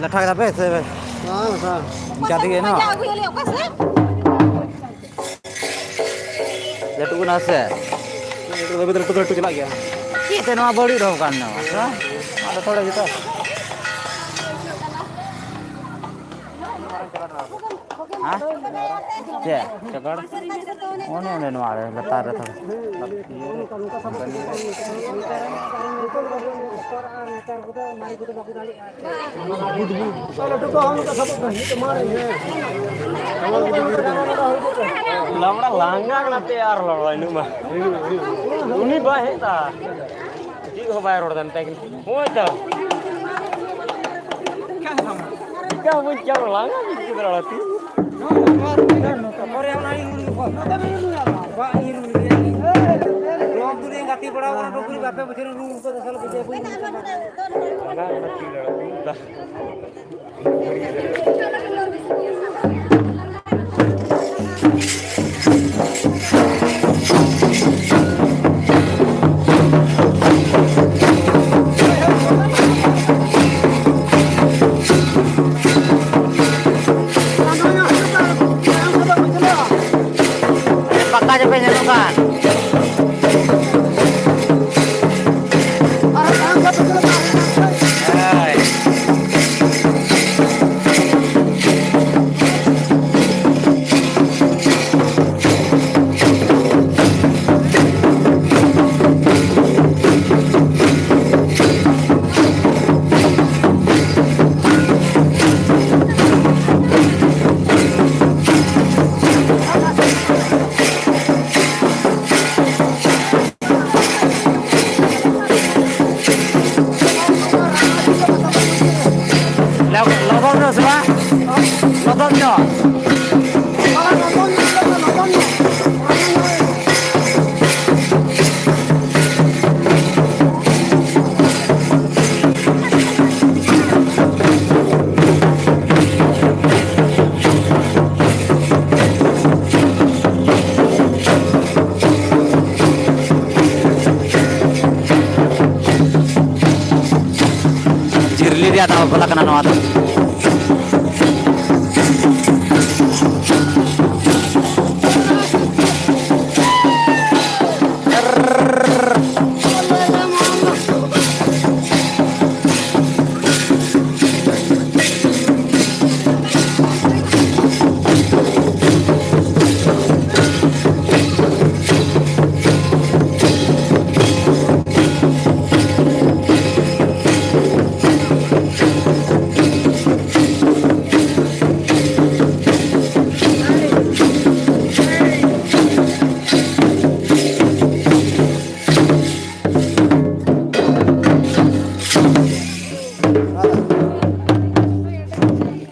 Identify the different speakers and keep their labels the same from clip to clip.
Speaker 1: लठा के पे से
Speaker 2: हां हां
Speaker 1: क्या दिए ना लेटू को ना से
Speaker 2: लेटू चला गया
Speaker 1: की ते नवा बड़ी रहो कान ना हां थोड़ा जी तो हां क्या चकड़ ओने नवा लता रे
Speaker 2: लेटू को हम का सब कहीं तो मारे हैं लवड़ा लांगा ना तैयार लवड़ा नु मा उनी बा है ता ठीक हो बाय रोड दन पैकिंग हो तो क्या वो क्या लांगा किधर आती और हम नहीं रोम दुनिया गाती बड़ा और डोगरी बापे बचरे रूम को दसल के दे
Speaker 1: पक्का जब पे दुकान Lodonyo sih pak, lodonyo. Jirli dia tahu bola kena nawat.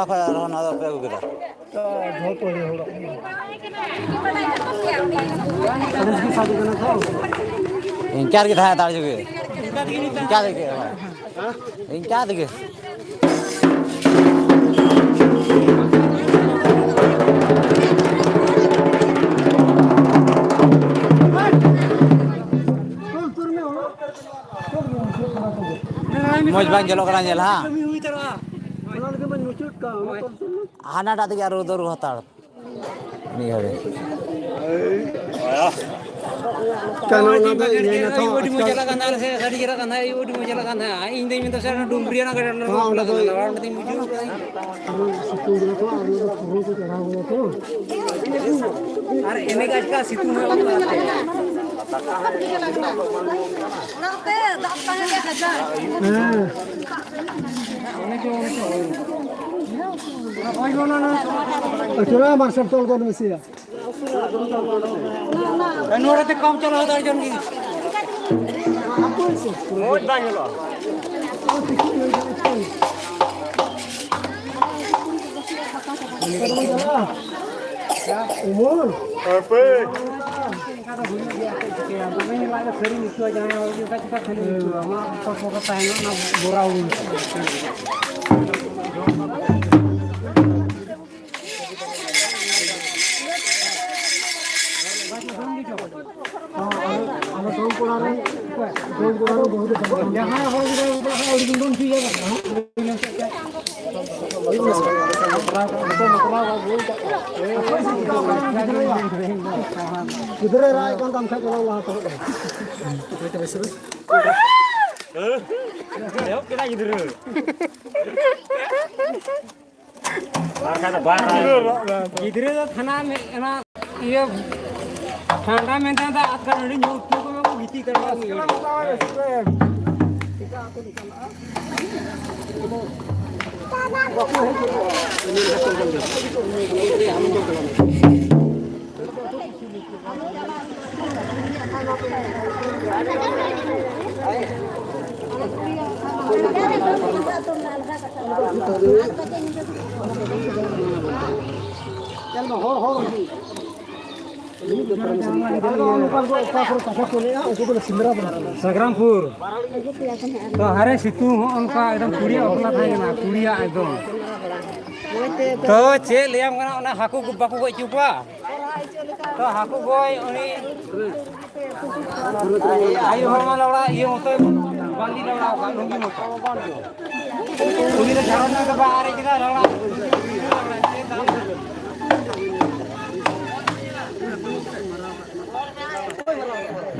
Speaker 1: Apa ya rohna ada apa gitu?
Speaker 2: ढोल पड़े होगा सरस की शादी करना था
Speaker 1: इनकार की था तार जुगे क्या देखे हां क्या देखे मोज बांग जलो करा जेल हां हाना टा यार उधर हताड़ नहीं हरे
Speaker 2: क्या नाम है ये ना तो
Speaker 3: ओडी मुझे लगा ना से साड़ी जरा कंधा ये ओडी मुझे लगा ना इन दिन में तो सर डुमरिया ना कर लो लगा ना मुझे
Speaker 2: सितूर तो आगे तो फूल को चढ़ा हुआ तो
Speaker 3: अरे इन्हें का इसका सितू में लगता है
Speaker 4: लगते दांत का क्या खजा
Speaker 2: अच्छा मार्शल टोल को मिसिया
Speaker 3: नोरे ते काम चला होता है जन की
Speaker 2: मोज बांगलो umur apa ini lagi sering itu aja kita kali itu ama apa tanya na borau बहुत यहाँ
Speaker 5: Gidre rai kon tam khak law to.
Speaker 2: Eok kita gitu. Kata barang.
Speaker 3: Gidre तो थाना में ना ये ठंडा में था अगर नहीं न्यूज़ को मैं वो गीती करवा संग्रामपुर तो हरे सितु उनका एकदम कुड़िया अपना था ना कुड़िया एकदम तो चे लियाम कना उना हाकू बाकू गई चुपा तो हाकू गई उनी आयु हरमा लवड़ा ये मत बांदी लवड़ा का लुंगी मत उनी तो झाड़ना के बाहर किदा लवड़ा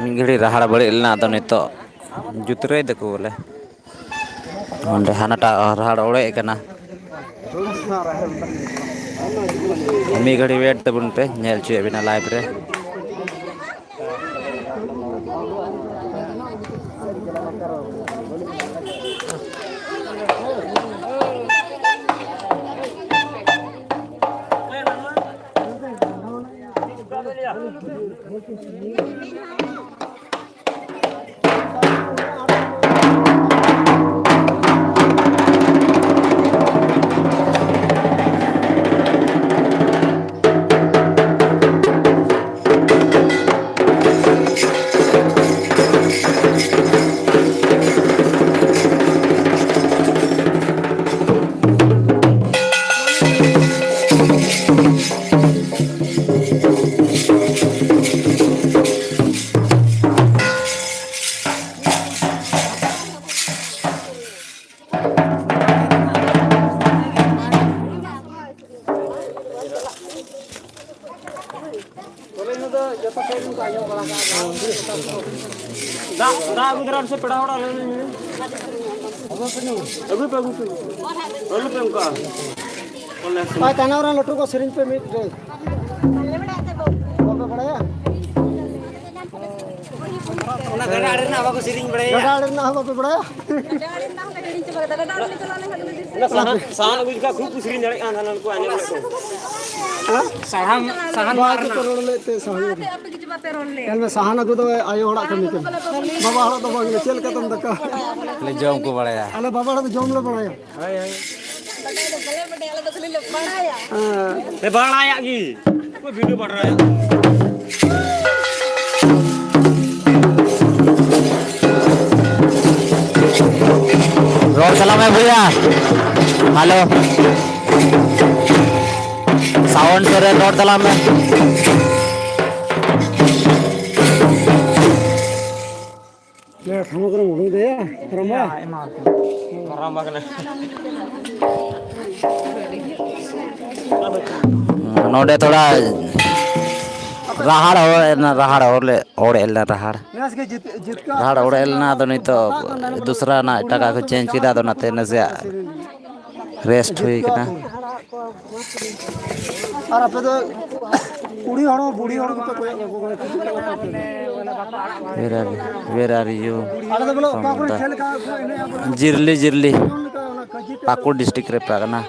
Speaker 1: घड़ी रहाड़ बड़े तो नितो जुतरे देखो बोले अंडे हानाटा रहाड़ ओड़े कना मी घड़ी वेट तबुन पे नेल चे बिना लाइव रे
Speaker 2: दा गुजरात से पड़ा होड़ा लेने में अभी पे उनका
Speaker 5: Ay tanah orang lotu ko siring pe mit deh. Bapak bड़ाया
Speaker 3: उना गड़ा आड़े ना बाको सिरिंग बड़े
Speaker 5: गड़ा ना हो बाप बड़ाया
Speaker 2: साहन कुछ का खूब कुछ नहीं आना को आने वाले को
Speaker 3: साहन साहन
Speaker 5: बात करोड़ लेते सही कल में सहाना को तो आयो होड़ा कमी के बाबा होड़ा तो बागले चल का तुम तक
Speaker 1: ले जोम को बड़ाया
Speaker 5: अरे बाबा होड़ा तो जोम ले बड़ाया
Speaker 2: ते बड़ा आया की कोई वीडियो बढ़ रहा है
Speaker 1: रोड चला मैं भैया हेलो साउंड से रोड चला मैं
Speaker 5: ये खाना करो मुड़ी दे रमा
Speaker 2: राम बागने
Speaker 1: नोडे थोड़ा रहाड़ और ले और एल रहाड़
Speaker 5: नेस के जित का
Speaker 1: रहाड़ और एल ना तो नहीं तो दूसरा ना टका को चेंज किया तो ना ते न से रेस्ट हुई किना
Speaker 5: और अब तो कुड़ी हड़ो बूढ़ी हड़ो तो कोई
Speaker 1: where are you
Speaker 5: अरे तो बोलो काकुड़ी खेल का
Speaker 1: जिरली पाकुड़ डिस्ट्रिक्ट रे प्रागना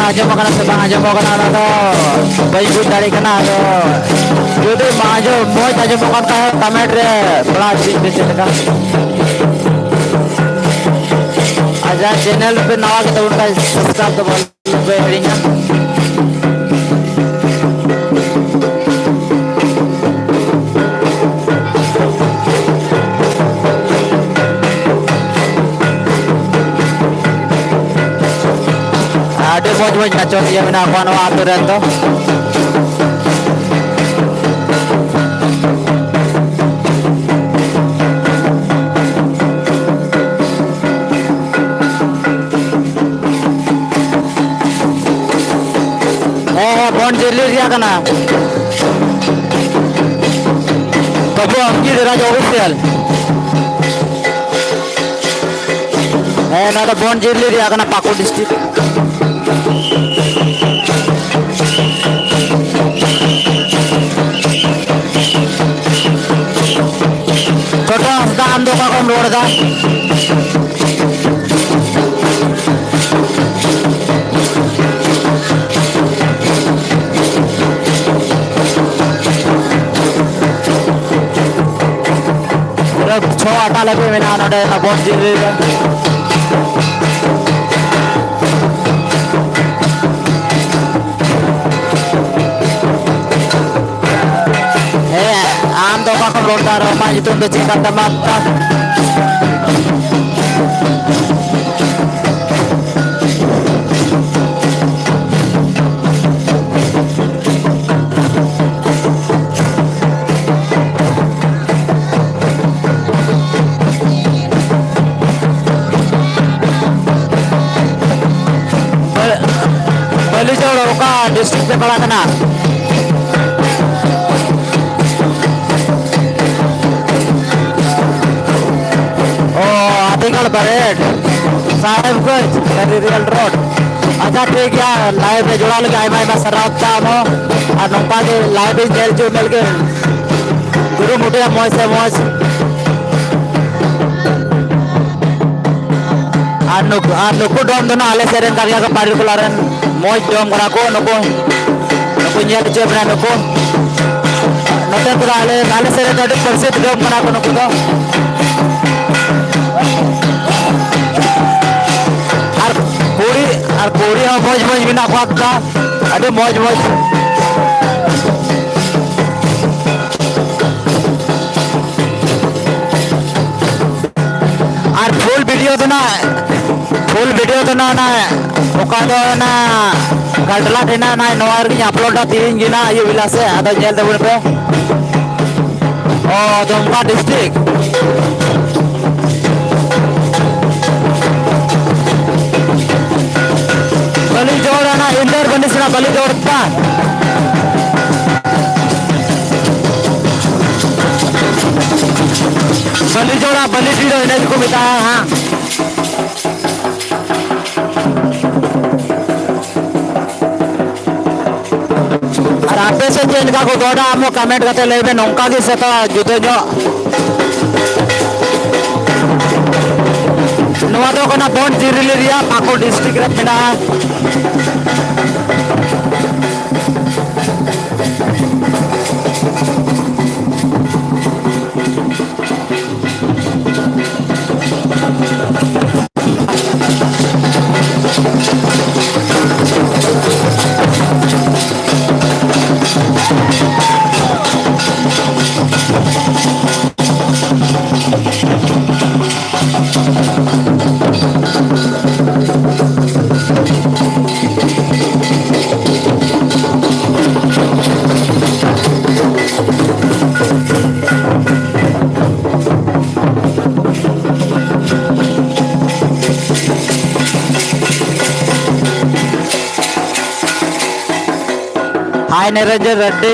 Speaker 1: आजम करना से बांग आजम करना तो बड़ी बुद्ध दारी करना तो जो तो माजो बहुत आजम करता है कमेंट रे बड़ा चीज देते लगा आजा चैनल पे नवा के तो उनका सब्सक्राइब तो बोल बेहरिंगा ada moj-moj nacho dia mena apa no aturan to bon jeli dia kana kabu amki raja official na da bon jeli dia kana Pakur district छोटा हफ्ता हम दो का कम रोड था छो आटा लगे मैंने आना डे ना बहुत जीरे आम दो का कम रोड था रोमा जितने तो चिंता तमाता डिस्ट्रिक्ट पे पड़ा था ना ओ आदिकल बरेड साहेबगंज रियल रोड अच्छा ठीक है लाइव पे जुड़ा लगे आई मैं सराब था मो और नंपा के लाइव पे जेल जो मिल के गुरु मुठे मौज से मौज और नुकु डोम दोनों आले सेरेन कार्या का पारी कुलारन मौज डोम करा को नुकु nyel job na nuko note pura ale sere dodi persit job mana ko nuko do ar puri ha moj bina kwakta ade moj ar full video to na oka do na Kadala dina na noar ni upload da tin gina ayu bilase ada jel de pe oh Dumka district bali joda na inter bandisna bali jodta bali dido ina ko bitaya ha आपे से change का को दोड़ा हम comment करते लेबे नौका की से तो जुदो जो नवा तो कोना बोन जिरिले रिया पाकुर डिस्ट्रिक्ट रे मेना हाय निरंजन रेड्डी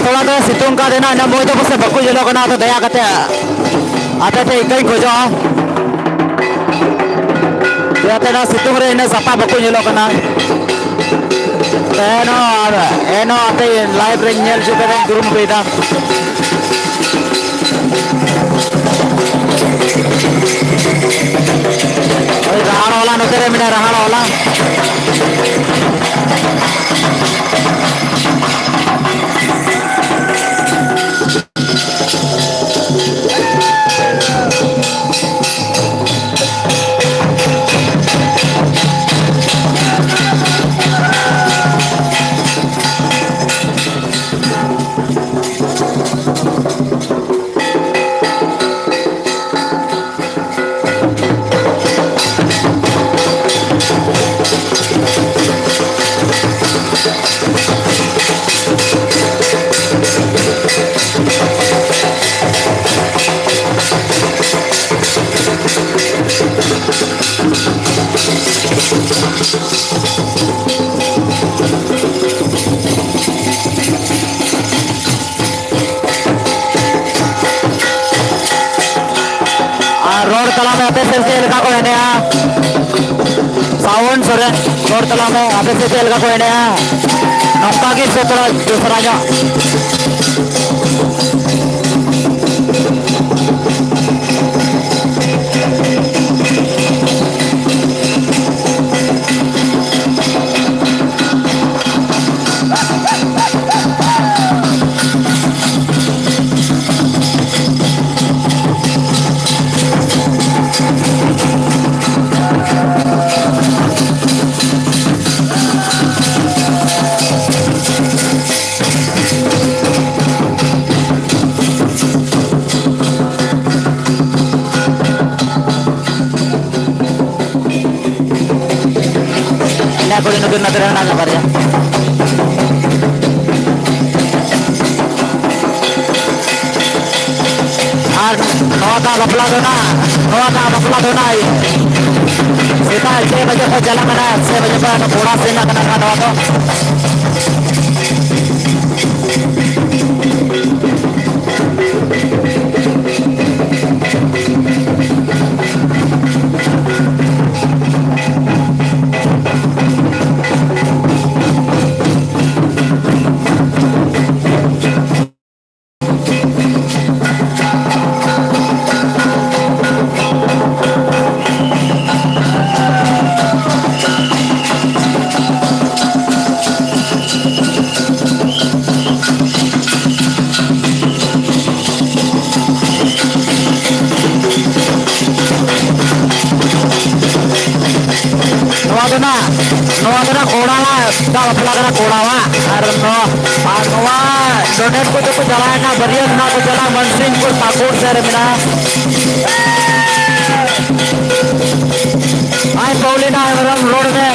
Speaker 1: थोड़ा तो सितुंग का देना ना मोई तो बस बकु जलो कना तो दया करते आते थे इकई खोजो जाते ना सितुंग रे इन सपा बको नेलो कना एनो आते लाइव रे नेल जुबे रे गुरुम बेदा ओए रहाड़ वाला नते रे मिना रहाड़ वाला रोड तला में आपे से लगा को है सावन सरे रोड तला में आपे से लगा को है नौका की सोतरा दूसरा जा को नगर नगर ना खबर है और नौका बपला दो ना सीता 6 बजे को चला मना 6 बजे पर थोड़ा से ना करना नौका डोनेट को तो चलाए ना बरिया ना को चला मनसिंहपुर पाकुड़ शहर में ना आए पौलीना रोड में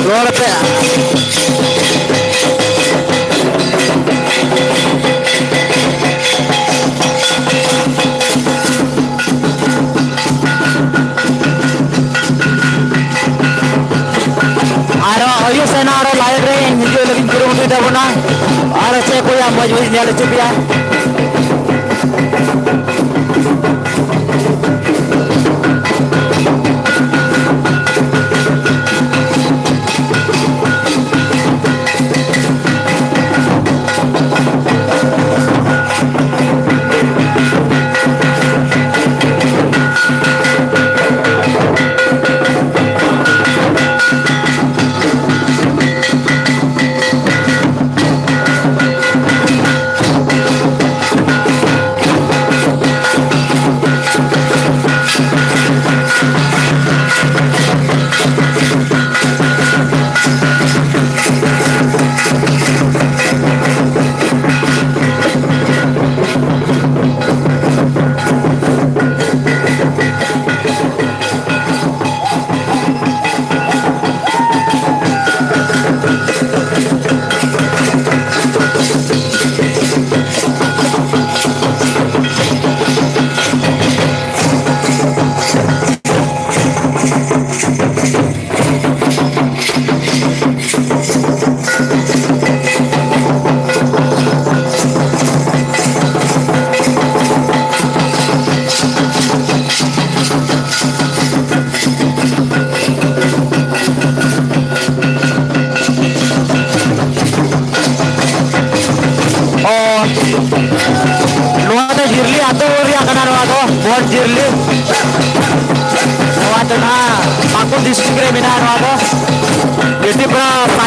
Speaker 1: रोड पे लाइव रे हिजो लगिन कुरुमुटु देबोना आर से कोई मजबूरी नेल चुपिया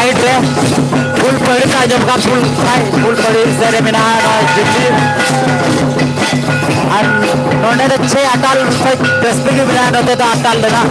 Speaker 1: साइड रे फुल पड़ी का जब का फुल पड़ी से रे मेना जिंदगी और नोने तो 6 अटाल से रेस्पेक्ट भी बना होते तो अटाल देना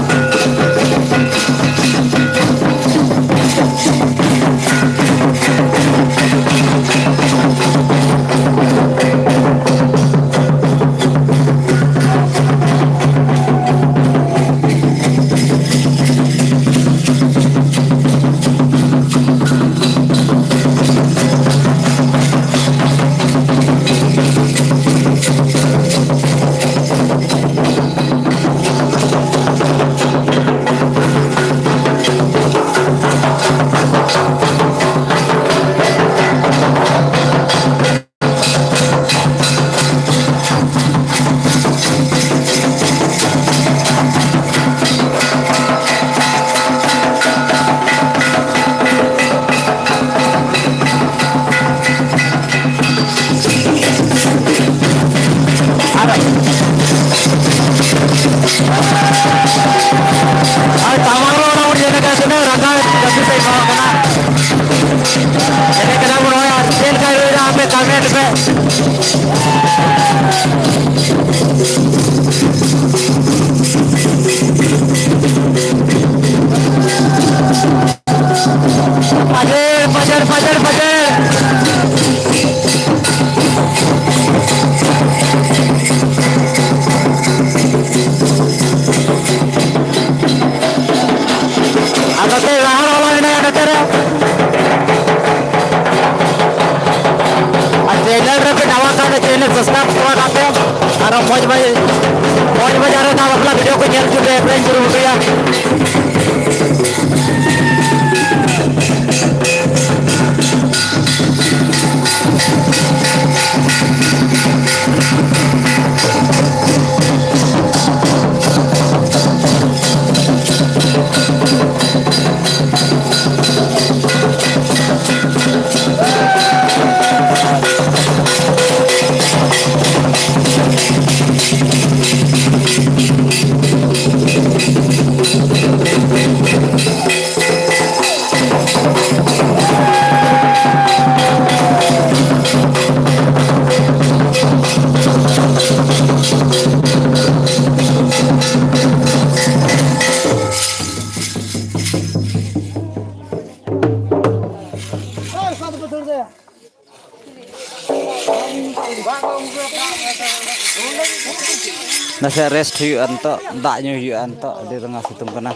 Speaker 1: मौज बजा रहे था अपना वीडियो को चल चुके हैं फ्रेंड शुरू हो गया nasi rest hiu anto daknya hiu anto di tengah situng kena